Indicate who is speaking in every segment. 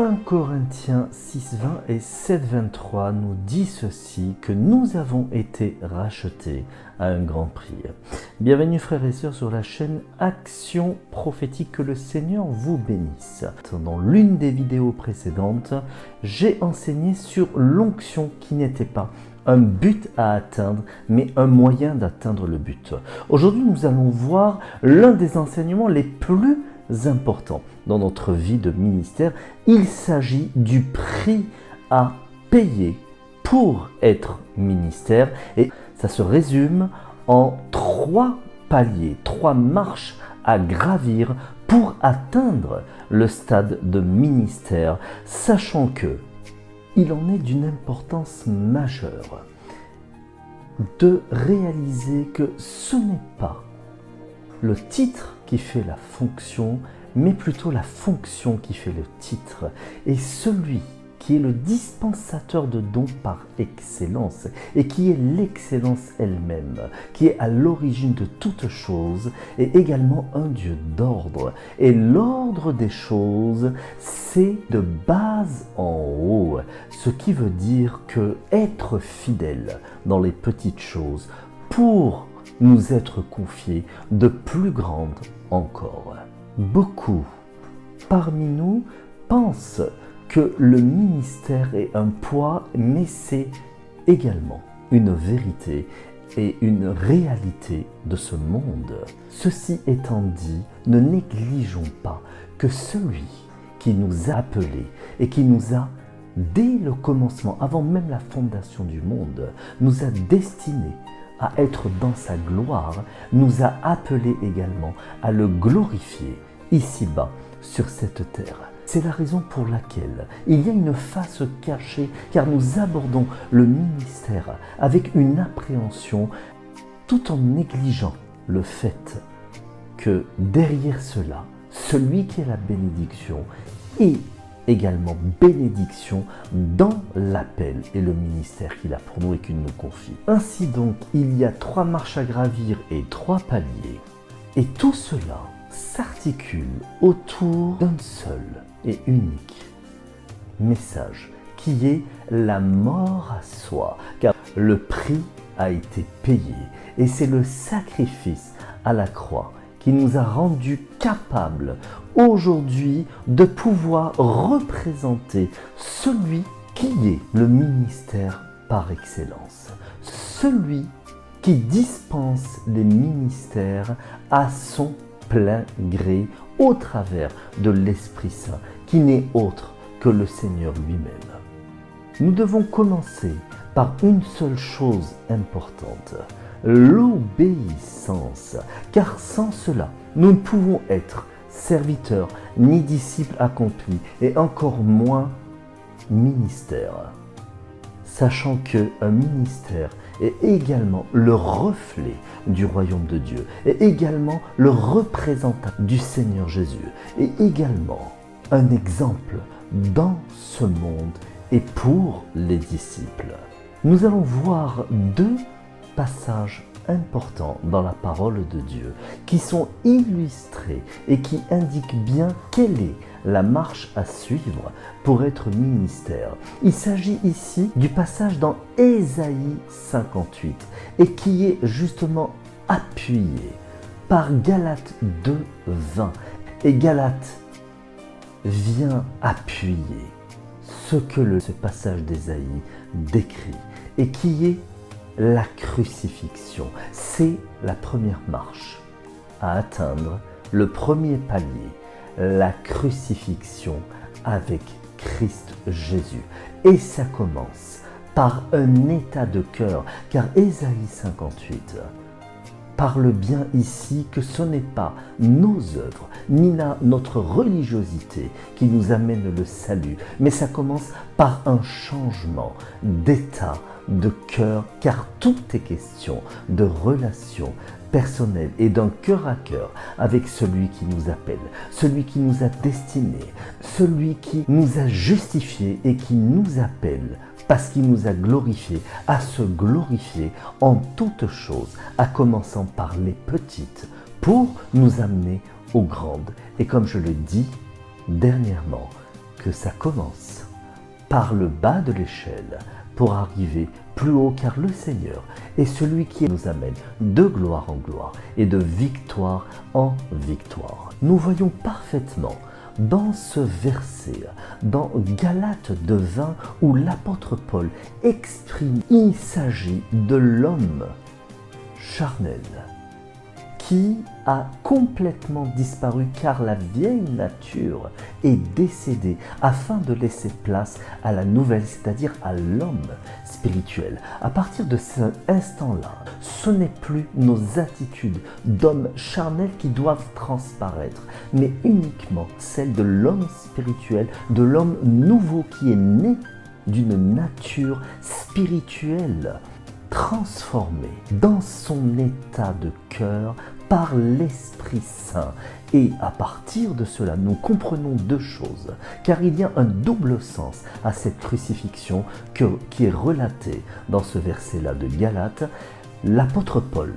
Speaker 1: 1 Corinthiens 6,20 et 7,23 nous dit ceci, que nous avons été rachetés à un grand prix. Bienvenue frères et sœurs sur la chaîne Action Prophétique, que le Seigneur vous bénisse. Dans l'une des vidéos précédentes, j'ai enseigné sur l'onction qui n'était pas un but à atteindre, mais un moyen d'atteindre le but. Aujourd'hui, nous allons voir l'un des enseignements les plus importants dans notre vie de ministère. Il s'agit du prix à payer pour être ministère, et ça se résume en 3 paliers, 3 marches à gravir pour atteindre le stade de ministère, sachant que il en est d'une importance majeure de réaliser que ce n'est pas le titre qui fait la fonction, mais plutôt la fonction qui fait le titre. Et celui qui est le dispensateur de dons par excellence, et qui est l'excellence elle-même, qui est à l'origine de toutes choses, est également un Dieu d'ordre. Et l'ordre des choses, c'est de base en haut, ce qui veut dire que être fidèle dans les petites choses pour nous être confiés de plus grandes encore. Beaucoup parmi nous pensent que le ministère est un poids, mais c'est également une vérité et une réalité de ce monde. Ceci étant dit, ne négligeons pas que celui qui nous a appelés et qui nous a, dès le commencement, avant même la fondation du monde, nous a destinés à être dans sa gloire, nous a appelés également à le glorifier ici-bas sur cette terre. C'est la raison pour laquelle il y a une face cachée, car nous abordons le ministère avec une appréhension, tout en négligeant le fait que derrière cela, celui qui est la bénédiction est également bénédiction dans l'appel et le ministère qu'il a pour nous et qu'il nous confie. Ainsi donc, il y a 3 marches à gravir et 3 paliers, et tout cela s'articule autour d'un seul et unique message, qui est la mort à soi, car le prix a été payé, et c'est le sacrifice à la croix qui nous a rendus capables aujourd'hui de pouvoir représenter celui qui est le ministère par excellence, celui qui dispense les ministères à son plein gré au travers de l'Esprit Saint, qui n'est autre que le Seigneur lui-même. Nous devons commencer par une seule chose importante, l'obéissance, car sans cela, nous ne pouvons être serviteurs ni disciples accomplis, et encore moins ministère. Sachant qu'un ministère est également le reflet du royaume de Dieu, est également le représentant du Seigneur Jésus, et également un exemple dans ce monde et pour les disciples. Nous allons voir 2 passages importants dans la parole de Dieu qui sont illustrés et qui indiquent bien quelle est la marche à suivre pour être ministère. Il s'agit ici du passage dans Ésaïe 58 et qui est justement appuyé par Galates 2:20. Et Galates vient appuyer ce que ce passage d'Ésaïe décrit, et qui est la crucifixion. C'est la première marche à atteindre, le premier palier, la crucifixion avec Christ Jésus. Et ça commence par un état de cœur, car Ésaïe 58 parle bien ici que ce n'est pas nos œuvres, ni notre religiosité qui nous amène le salut, mais ça commence par un changement d'état de cœur, car tout est question de relation personnelle et d'un cœur à cœur avec celui qui nous appelle, celui qui nous a destinés, celui qui nous a justifiés et qui nous appelle parce qu'il nous a glorifiés, à se glorifier en toutes choses, à commençant par les petites, pour nous amener aux grandes. Et comme je le dis dernièrement, que ça commence par le bas de l'échelle pour arriver plus haut, car le Seigneur est celui qui nous amène de gloire en gloire et de victoire en victoire. Nous voyons parfaitement dans ce verset, dans Galates 2:20, où l'apôtre Paul exprime, il s'agit de l'homme charnel qui a complètement disparu, car la vieille nature est décédée afin de laisser place à la nouvelle, c'est-à-dire à l'homme spirituel. À partir de cet instant-là, ce n'est plus nos attitudes d'homme charnel qui doivent transparaître, mais uniquement celles de l'homme spirituel, de l'homme nouveau qui est né d'une nature spirituelle, transformé dans son état de cœur par l'Esprit Saint. Et à partir de cela, nous comprenons deux choses, car il y a un double sens à cette crucifixion qui est relatée dans ce verset-là de Galates. L'apôtre Paul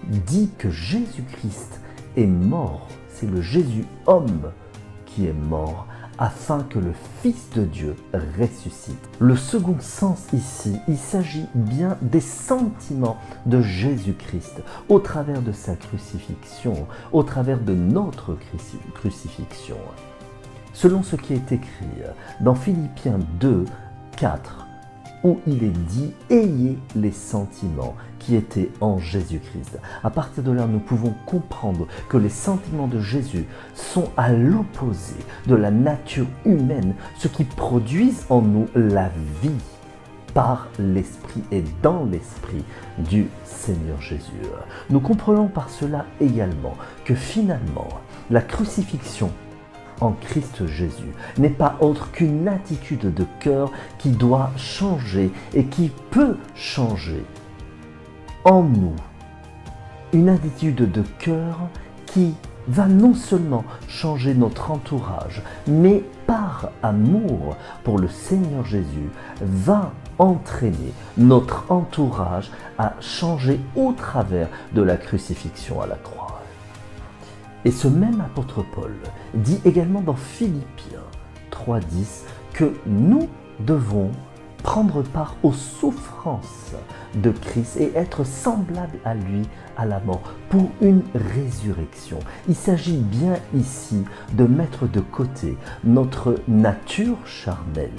Speaker 1: dit que Jésus-Christ est mort, c'est le Jésus homme qui est mort, afin que le Fils de Dieu ressuscite. Le second sens ici, il s'agit bien des sentiments de Jésus-Christ au travers de sa crucifixion, au travers de notre crucifixion. Selon ce qui est écrit dans Philippiens 2:4, où il est dit « Ayez les sentiments qui étaient en Jésus-Christ ». À partir de là, nous pouvons comprendre que les sentiments de Jésus sont à l'opposé de la nature humaine, ce qui produisent en nous la vie par l'Esprit et dans l'Esprit du Seigneur Jésus. Nous comprenons par cela également que finalement, la crucifixion en Christ Jésus n'est pas autre qu'une attitude de cœur qui doit changer et qui peut changer en nous. Une attitude de cœur qui va non seulement changer notre entourage, mais par amour pour le Seigneur Jésus, va entraîner notre entourage à changer au travers de la crucifixion à la croix. Et ce même apôtre Paul dit également dans Philippiens 3:10 que nous devons prendre part aux souffrances de Christ et être semblables à lui à la mort pour une résurrection. Il s'agit bien ici de mettre de côté notre nature charnelle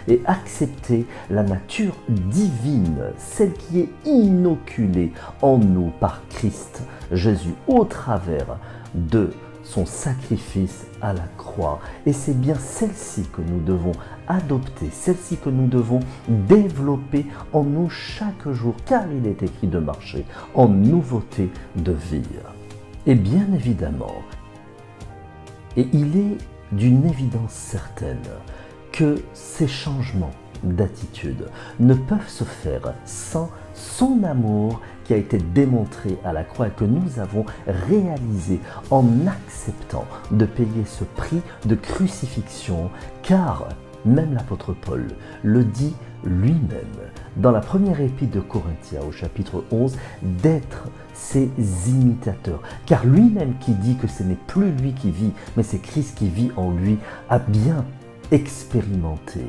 Speaker 1: et accepter la nature divine, celle qui est inoculée en nous par Christ Jésus au travers de son sacrifice à la croix. Et c'est bien celle-ci que nous devons adopter, celle-ci que nous devons développer en nous chaque jour, car il est écrit de marcher en nouveauté de vie. Et bien évidemment, et il est d'une évidence certaine que ces changements d'attitude ne peuvent se faire sans son amour qui a été démontré à la croix et que nous avons réalisé en acceptant de payer ce prix de crucifixion, car même l'apôtre Paul le dit lui-même dans la première épître de Corinthiens au chapitre 11, d'être ses imitateurs. Car lui-même qui dit que ce n'est plus lui qui vit, mais c'est Christ qui vit en lui, a bien expérimenté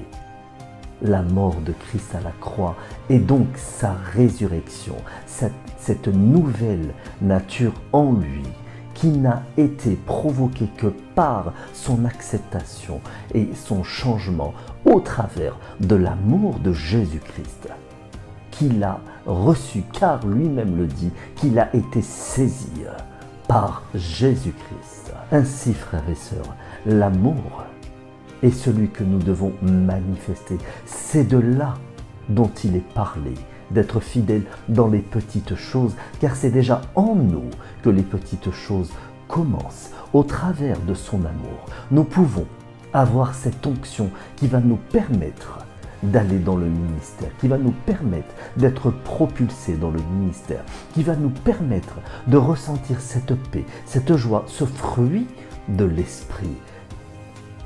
Speaker 1: la mort de Christ à la croix et donc sa résurrection, cette nouvelle nature en lui qui n'a été provoquée que par son acceptation et son changement au travers de l'amour de Jésus-Christ qu'il a reçu, car lui-même le dit, qu'il a été saisi par Jésus-Christ. Ainsi, frères et sœurs, l'amour est celui que nous devons manifester. C'est de là dont il est parlé, d'être fidèle dans les petites choses, car c'est déjà en nous que les petites choses commencent. Au travers de son amour, nous pouvons avoir cette onction qui va nous permettre d'aller dans le ministère, qui va nous permettre d'être propulsés dans le ministère, qui va nous permettre de ressentir cette paix, cette joie, ce fruit de l'esprit.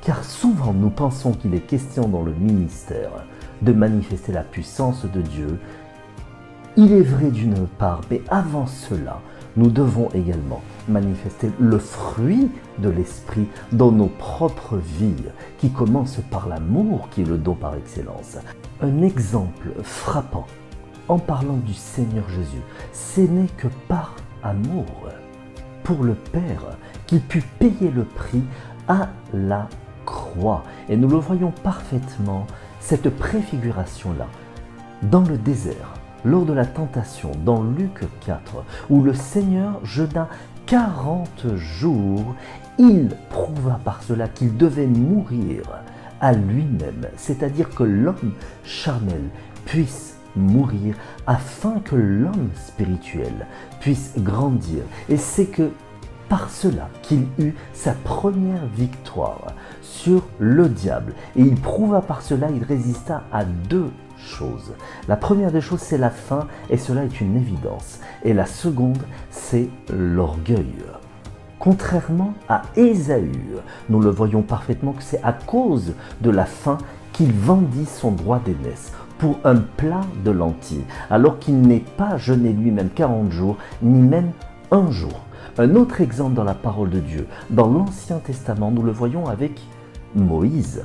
Speaker 1: Car souvent nous pensons qu'il est question dans le ministère de manifester la puissance de Dieu. Il est vrai d'une part, mais avant cela, nous devons également manifester le fruit de l'esprit dans nos propres vies, qui commence par l'amour, qui est le don par excellence. Un exemple frappant en parlant du Seigneur Jésus, ce n'est que par amour pour le Père qu'il put payer le prix à la croix. Et nous le voyons parfaitement, cette préfiguration-là, dans le désert, lors de la tentation, dans Luc 4, où le Seigneur jeûna 40 jours, il prouva par cela qu'il devait mourir à lui-même, c'est-à-dire que l'homme charnel puisse mourir afin que l'homme spirituel puisse grandir. Et c'est que par cela qu'il eut sa première victoire sur le diable. Et il prouva par cela, il résista à deux choses. La première des choses, c'est la faim, et cela est une évidence. Et la seconde, c'est l'orgueil. Contrairement à Ésaü, nous le voyons parfaitement que c'est à cause de la faim qu'il vendit son droit d'aînesse pour un plat de lentilles, alors qu'il n'est pas jeûné lui-même 40 jours, ni même un jour. Un autre exemple dans la parole de Dieu, dans l'Ancien Testament, nous le voyons avec Moïse.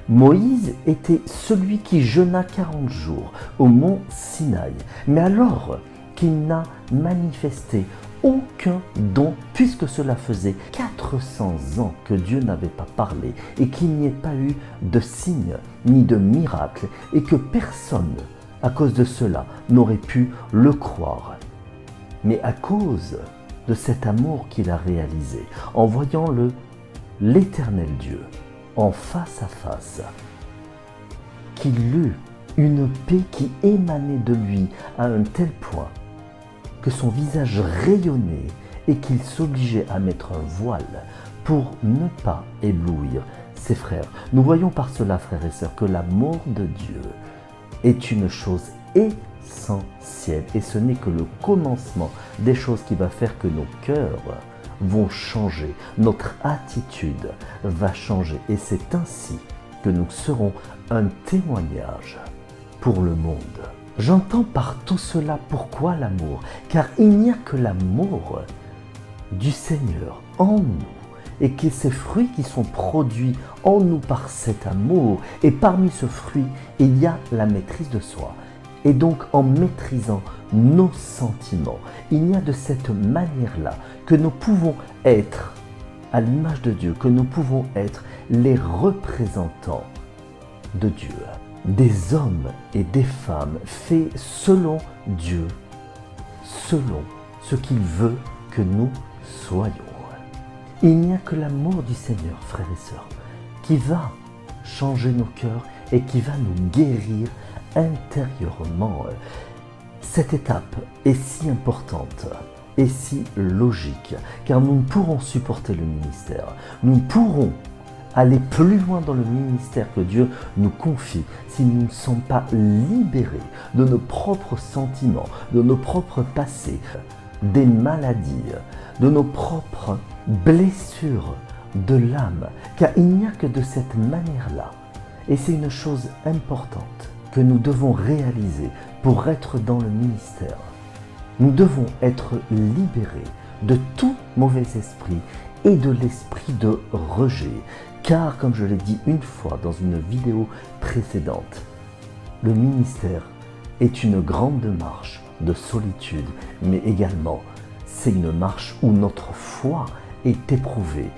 Speaker 1: Moïse était celui qui jeûna 40 jours au mont Sinaï, mais alors qu'il n'a manifesté aucun don, puisque cela faisait 400 ans que Dieu n'avait pas parlé et qu'il n'y ait pas eu de signe ni de miracle et que personne, à cause de cela, n'aurait pu le croire. Mais à cause de cet amour qu'il a réalisé, en voyant l'Éternel Dieu en face à face, qu'il eut une paix qui émanait de lui à un tel point que son visage rayonnait et qu'il s'obligeait à mettre un voile pour ne pas éblouir ses frères. Nous voyons par cela, frères et sœurs, que l'amour de Dieu est une chose essentielle et ce n'est que le commencement des choses qui va faire que nos cœurs vont changer, notre attitude va changer et c'est ainsi que nous serons un témoignage pour le monde. J'entends par tout cela pourquoi l'amour, car il n'y a que l'amour du Seigneur en nous et que ces fruits qui sont produits en nous par cet amour et parmi ce fruit, il y a la maîtrise de soi. Et donc en maîtrisant nos sentiments, il y a de cette manière-là que nous pouvons être à l'image de Dieu, que nous pouvons être les représentants de Dieu. Des hommes et des femmes faits selon Dieu, selon ce qu'il veut que nous soyons. Il n'y a que l'amour du Seigneur, frères et sœurs, qui va changer nos cœurs et qui va nous guérir intérieurement. Cette étape est si importante et si logique, car nous ne pourrons supporter le ministère, nous ne pourrons aller plus loin dans le ministère que Dieu nous confie si nous ne sommes pas libérés de nos propres sentiments, de nos propres passés, des maladies, de nos propres blessures de l'âme, car il n'y a que de cette manière-là. Et c'est une chose importante que nous devons réaliser pour être dans le ministère. Nous devons être libérés de tout mauvais esprit et de l'esprit de rejet. Car, comme je l'ai dit une fois dans une vidéo précédente, le ministère est une grande marche de solitude, mais également c'est une marche où notre foi est éprouvée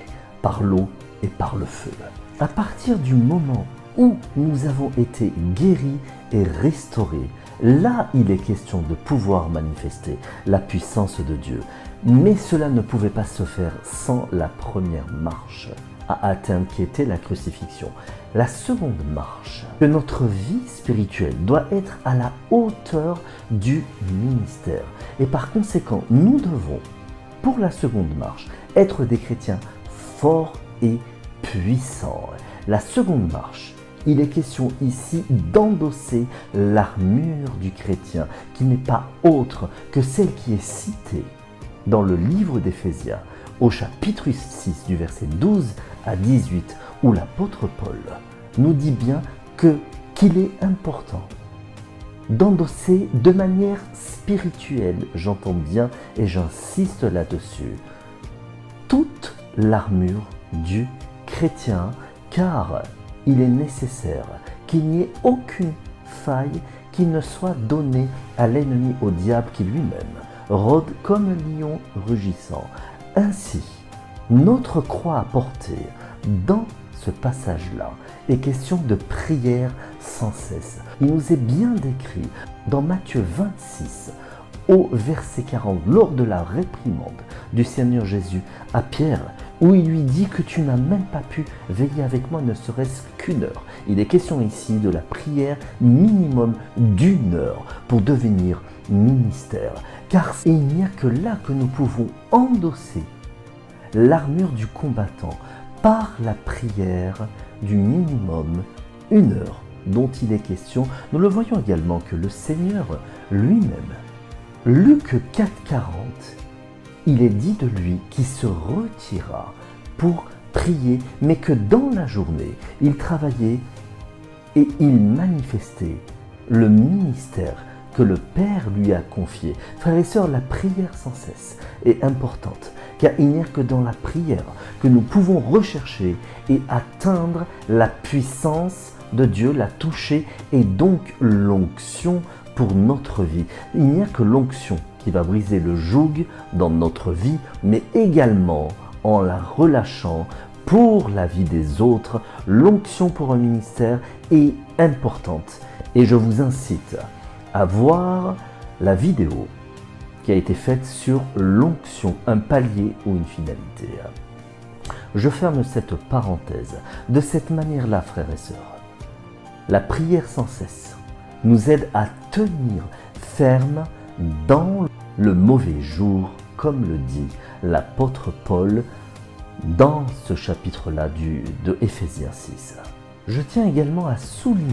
Speaker 1: par l'eau et par le feu. À partir du moment où nous avons été guéris et restaurés, là il est question de pouvoir manifester la puissance de Dieu. Mais cela ne pouvait pas se faire sans la première marche à atteindre qui était la crucifixion. La seconde marche, que notre vie spirituelle doit être à la hauteur du ministère. Et par conséquent, nous devons, pour la seconde marche, être des chrétiens forts et puissants. La seconde marche, il est question ici d'endosser l'armure du chrétien, qui n'est pas autre que celle qui est citée dans le livre d'Éphésiens, au chapitre 6 du verset 12 à 18, où l'apôtre Paul nous dit bien qu'il est important d'endosser de manière spirituelle, j'entends bien et j'insiste là-dessus, toute l'armure du chrétien, car il est nécessaire qu'il n'y ait aucune faille qui ne soit donnée à l'ennemi, au diable qui lui-même rôde comme un lion rugissant. Ainsi, notre croix à porter dans ce passage-là est question de prière sans cesse. Il nous est bien décrit dans Matthieu 26, au verset 40, lors de la réprimande du Seigneur Jésus à Pierre, où il lui dit que tu n'as même pas pu veiller avec moi ne serait-ce qu'une heure. Il est question ici de la prière minimum d'1 heure pour devenir ministère. Car il n'y a que là que nous pouvons endosser l'armure du combattant par la prière du minimum 1 heure dont il est question. Nous le voyons également que le Seigneur lui-même, Luc 4,40, il est dit de lui qu'il se retira pour prier, mais que dans la journée, il travaillait et il manifestait le ministère que le Père lui a confié. Frères et sœurs, la prière sans cesse est importante, car il n'y a que dans la prière que nous pouvons rechercher et atteindre la puissance de Dieu, la toucher et donc l'onction pour notre vie. Il n'y a que l'onction qui va briser le joug dans notre vie, mais également en la relâchant pour la vie des autres. L'onction pour un ministère est importante et je vous incite à voir la vidéo qui a été faite sur l'onction, un palier ou une finalité. Je ferme cette parenthèse. De cette manière-là, frères et sœurs, la prière sans cesse nous aide à tenir ferme dans le mauvais jour, comme le dit l'apôtre Paul dans ce chapitre-là de Éphésiens 6. Je tiens également à souligner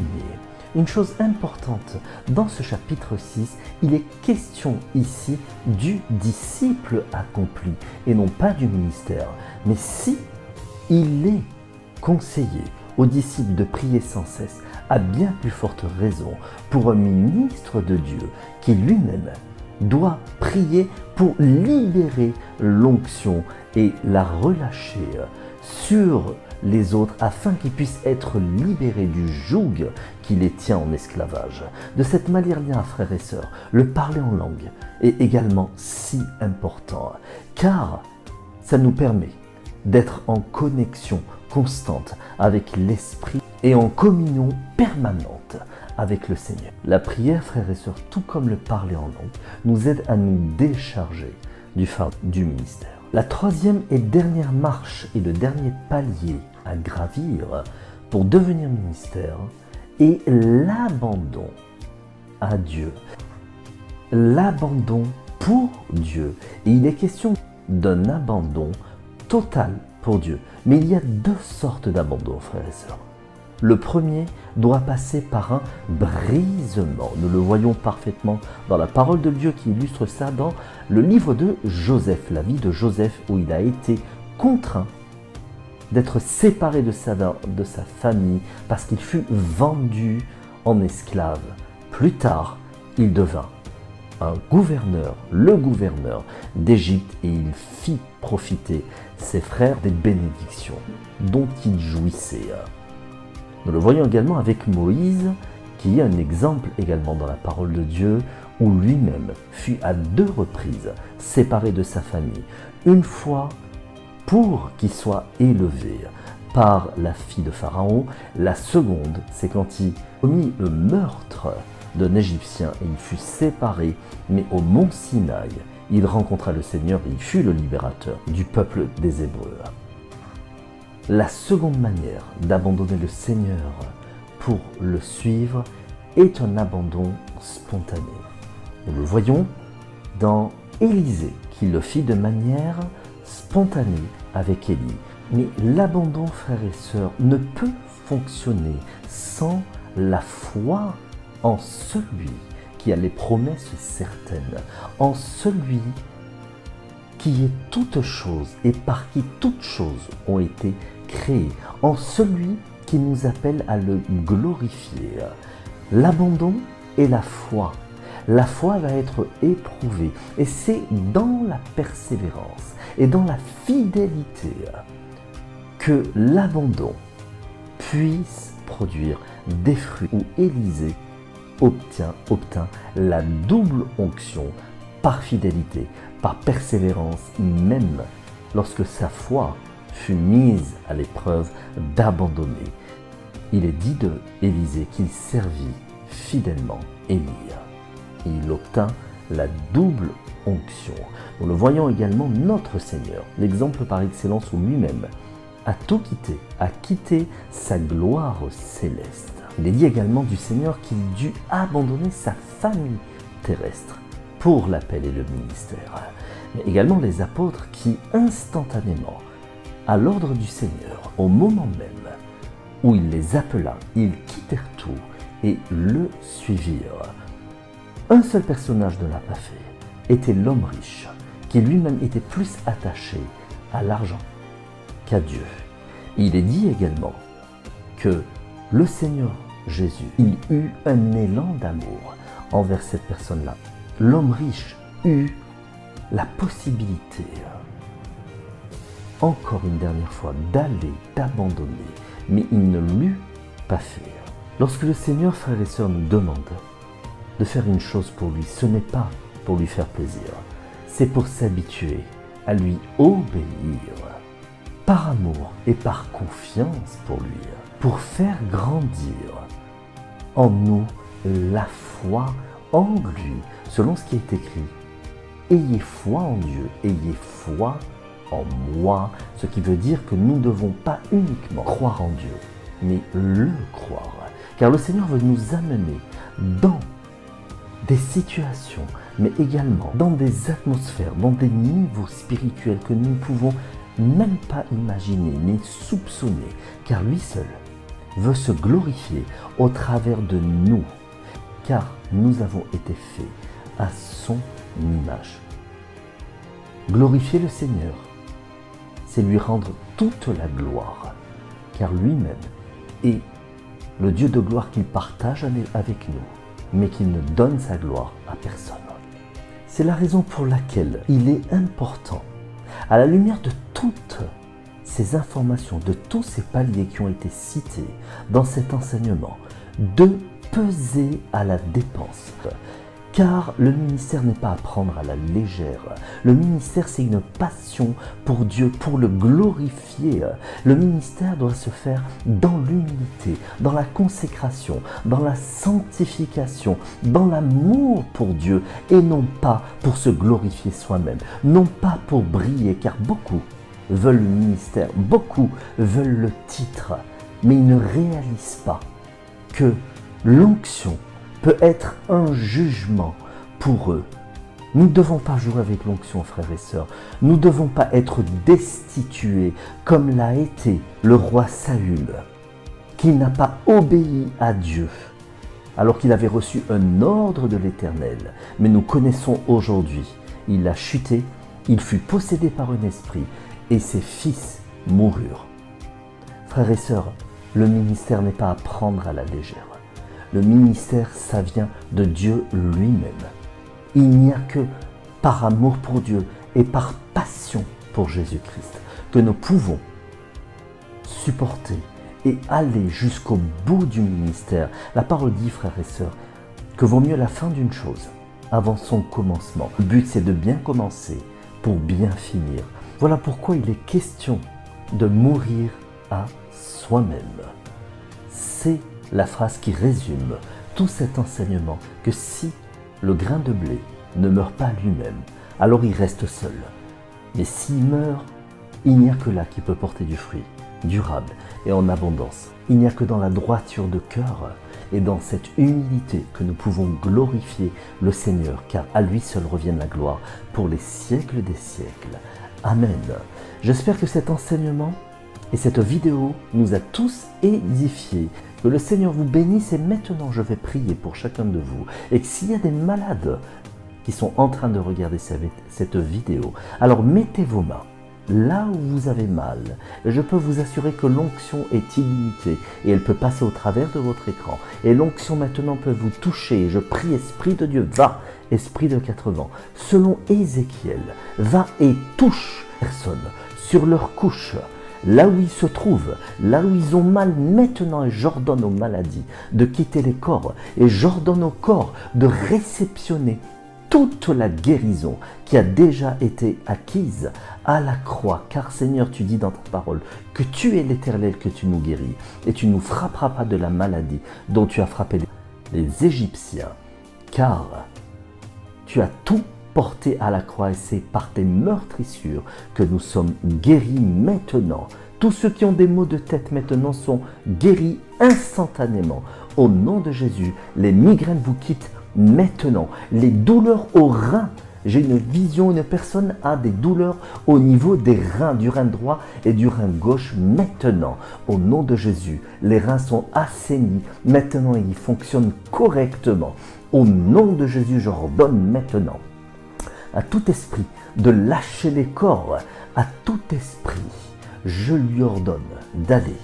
Speaker 1: une chose importante. Dans ce chapitre 6, il est question ici du disciple accompli et non pas du ministère. Mais si il est conseillé aux disciples de prier sans cesse, à bien plus forte raison pour un ministre de Dieu qui lui-même doit prier pour libérer l'onction et la relâcher sur les autres afin qu'ils puissent être libérés du joug qui les tient en esclavage. De cette manière-là, frères et sœurs, le parler en langue est également si important, car ça nous permet d'être en connexion constante avec l'Esprit et en communion permanente avec le Seigneur. La prière, frères et sœurs, tout comme le parler en langue, nous aide à nous décharger du fardeau du ministère. La troisième et dernière marche et le dernier palier à gravir pour devenir ministère est l'abandon à Dieu. L'abandon pour Dieu. Et il est question d'un abandon total pour Dieu. Mais il y a deux sortes d'abandon, frères et sœurs. Le premier doit passer par un brisement. Nous le voyons parfaitement dans la parole de Dieu qui illustre ça dans le livre de Joseph, la vie de Joseph, où il a été contraint d'être séparé de sa famille parce qu'il fut vendu en esclave. Plus tard, il devint un gouverneur, le gouverneur d'Égypte, et il fit profiter ses frères des bénédictions dont il jouissait. Nous le voyons également avec Moïse, qui est un exemple également dans la parole de Dieu, où lui-même fut à 2 reprises séparé de sa famille. Une fois pour qu'il soit élevé par la fille de Pharaon. La seconde, c'est quand il commis le meurtre d'un Égyptien et il fut séparé, mais au mont Sinaï, il rencontra le Seigneur et il fut le libérateur du peuple des Hébreux. La seconde manière d'abandonner le Seigneur pour le suivre est un abandon spontané. Nous le voyons dans Élisée, qui le fit de manière spontanée avec Élie. Mais l'abandon, frères et sœurs, ne peut fonctionner sans la foi en celui qui a les promesses certaines, en celui qui est toute chose et par qui toutes choses ont été créées, en celui qui nous appelle à le glorifier. L'abandon et la foi. La foi va être éprouvée et c'est dans la persévérance et dans la fidélité que l'abandon puisse produire des fruits où Élisée obtint la double onction par fidélité, par persévérance, même lorsque sa foi fut mise à l'épreuve d'abandonner. Il est dit de Élisée qu'il servit fidèlement Élie. Il obtint la double onction. Nous le voyons également notre Seigneur, l'exemple par excellence où lui-même a tout quitté, a quitté sa gloire céleste. Il est dit également du Seigneur qu'il dut abandonner sa famille terrestre pour l'appel et le ministère. Mais également les apôtres qui instantanément, à l'ordre du Seigneur, au moment même où il les appela, ils quittèrent tout et le suivirent. Un seul personnage ne l'a pas fait, était l'homme riche, qui lui-même était plus attaché à l'argent qu'à Dieu. Il est dit également que le Seigneur Jésus, il eut un élan d'amour envers cette personne-là. L'homme riche eut la possibilité, encore une dernière fois, d'aller, d'abandonner, mais il ne l'eut pas fait. Lorsque le Seigneur, frères et sœurs, nous demande de faire une chose pour lui, ce n'est pas pour lui faire plaisir, c'est pour s'habituer à lui obéir, par amour et par confiance pour lui, pour faire grandir en nous la foi en lui, selon ce qui est écrit. Ayez foi en Dieu, ayez foi en moi, ce qui veut dire que nous ne devons pas uniquement croire en Dieu, mais le croire. Car le Seigneur veut nous amener dans des situations, mais également dans des atmosphères, dans des niveaux spirituels que nous ne pouvons même pas imaginer, ni soupçonner, car lui seul veut se glorifier au travers de nous, car nous avons été faits à son image. Glorifier le Seigneur, c'est lui rendre toute la gloire, car lui-même est le Dieu de gloire qu'il partage avec nous, mais qu'il ne donne sa gloire à personne. C'est la raison pour laquelle il est important, à la lumière de toutes ces informations, de tous ces paliers qui ont été cités dans cet enseignement, de peser à la dépense. Car le ministère n'est pas à prendre à la légère. Le ministère, c'est une passion pour Dieu, pour le glorifier. Le ministère doit se faire dans l'humilité, dans la consécration, dans la sanctification, dans l'amour pour Dieu, et non pas pour se glorifier soi-même, non pas pour briller, car beaucoup veulent le ministère, beaucoup veulent le titre, mais ils ne réalisent pas que l'onction peut être un jugement pour eux. Nous ne devons pas jouer avec l'onction, frères et sœurs. Nous ne devons pas être destitués comme l'a été le roi Saül, qui n'a pas obéi à Dieu, alors qu'il avait reçu un ordre de l'Éternel. Mais nous connaissons aujourd'hui, il a chuté, il fut possédé par un esprit, et ses fils moururent. Frères et sœurs, le ministère n'est pas à prendre à la légère. Le ministère, ça vient de Dieu lui-même. Il n'y a que par amour pour Dieu et par passion pour Jésus-Christ que nous pouvons supporter et aller jusqu'au bout du ministère. La parole dit, frères et sœurs, que vaut mieux la fin d'une chose avant son commencement. Le but, c'est de bien commencer pour bien finir. Voilà pourquoi il est question de mourir à soi-même. C'est la phrase qui résume tout cet enseignement, que si le grain de blé ne meurt pas lui-même, alors il reste seul. Mais s'il meurt, il n'y a que là qui peut porter du fruit, durable et en abondance. Il n'y a que dans la droiture de cœur et dans cette humilité que nous pouvons glorifier le Seigneur, car à lui seul revient la gloire pour les siècles des siècles. Amen. J'espère que cet enseignement et cette vidéo nous a tous édifiés. Que le Seigneur vous bénisse et maintenant je vais prier pour chacun de vous. Et que s'il y a des malades qui sont en train de regarder cette vidéo, alors mettez vos mains là où vous avez mal. Je peux vous assurer que l'onction est illimitée et elle peut passer au travers de votre écran. Et l'onction maintenant peut vous toucher. Je prie, Esprit de Dieu, va, Esprit de 4 vents. Selon Ézéchiel, va et touche personne sur leur couche, là où ils se trouvent, là où ils ont mal maintenant, et j'ordonne aux maladies de quitter les corps, et j'ordonne au corps de réceptionner toute la guérison qui a déjà été acquise à la croix. Car Seigneur, tu dis dans ta parole que tu es l'Éternel, que tu nous guéris, et tu ne nous frapperas pas de la maladie dont tu as frappé les Égyptiens, car tu as tout porté à la croix et c'est par tes meurtrissures que nous sommes guéris maintenant. Tous ceux qui ont des maux de tête maintenant sont guéris instantanément. Au nom de Jésus, les migraines vous quittent maintenant. Les douleurs aux reins. J'ai une vision, une personne a des douleurs au niveau des reins, du rein droit et du rein gauche maintenant. Au nom de Jésus, les reins sont assainis maintenant et ils fonctionnent correctement. Au nom de Jésus, j'ordonne maintenant à tout esprit de lâcher les corps, à tout esprit, je lui ordonne d'aller,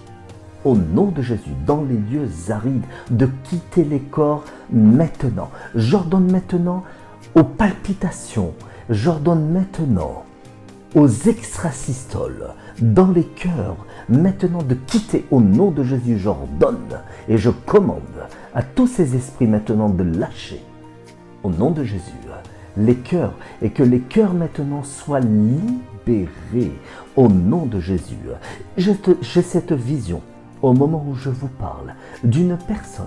Speaker 1: au nom de Jésus, dans les lieux arides, de quitter les corps maintenant. J'ordonne maintenant aux palpitations, j'ordonne maintenant aux extrasystoles, dans les cœurs, maintenant de quitter au nom de Jésus, j'ordonne et je commande à tous ces esprits maintenant de lâcher, au nom de Jésus, les cœurs, et que les cœurs maintenant soient libérés au nom de Jésus. J'ai cette vision au moment où je vous parle d'une personne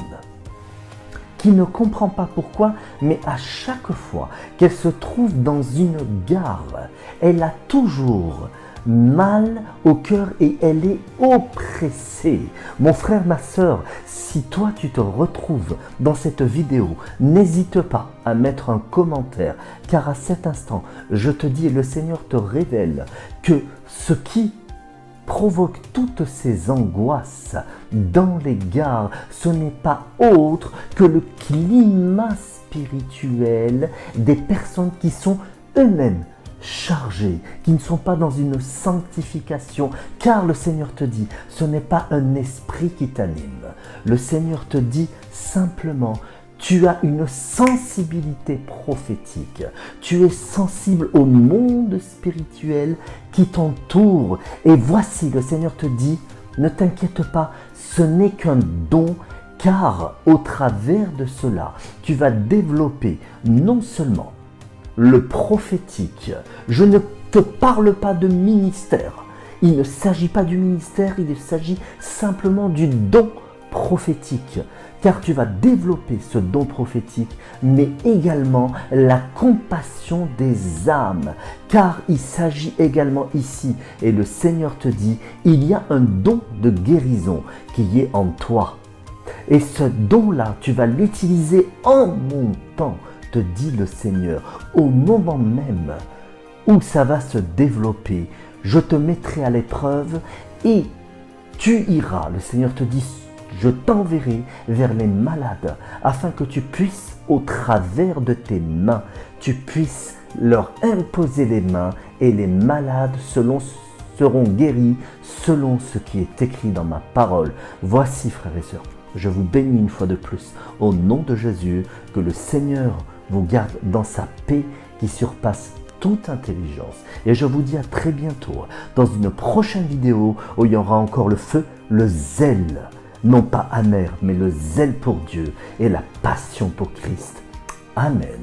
Speaker 1: qui ne comprend pas pourquoi, mais à chaque fois qu'elle se trouve dans une gare, elle a toujours mal au cœur et elle est oppressée. Mon frère, ma sœur, si toi tu te retrouves dans cette vidéo, n'hésite pas à mettre un commentaire, car à cet instant, je te dis et le Seigneur te révèle que ce qui provoque toutes ces angoisses dans les gares, ce n'est pas autre que le climat spirituel des personnes qui sont eux-mêmes chargés, qui ne sont pas dans une sanctification, car le Seigneur te dit, ce n'est pas un esprit qui t'anime. Le Seigneur te dit simplement, tu as une sensibilité prophétique, tu es sensible au monde spirituel qui t'entoure. Et voici, le Seigneur te dit, ne t'inquiète pas, ce n'est qu'un don, car au travers de cela, tu vas développer non seulement le prophétique. Je ne te parle pas de ministère. Il ne s'agit pas du ministère, il s'agit simplement du don prophétique. Car tu vas développer ce don prophétique, mais également la compassion des âmes. Car il s'agit également ici, et le Seigneur te dit, il y a un don de guérison qui est en toi. Et ce don-là, tu vas l'utiliser en mon temps, te dit le Seigneur, au moment même où ça va se développer, je te mettrai à l'épreuve et tu iras, le Seigneur te dit, je t'enverrai vers les malades afin que tu puisses, au travers de tes mains, tu puisses leur imposer les mains et les malades seront guéris selon ce qui est écrit dans ma parole. Voici, frères et sœurs, je vous bénis une fois de plus au nom de Jésus, que le Seigneur vous garde dans sa paix qui surpasse toute intelligence. Et je vous dis à très bientôt dans une prochaine vidéo où il y aura encore le feu, le zèle, non pas amer, mais le zèle pour Dieu et la passion pour Christ. Amen.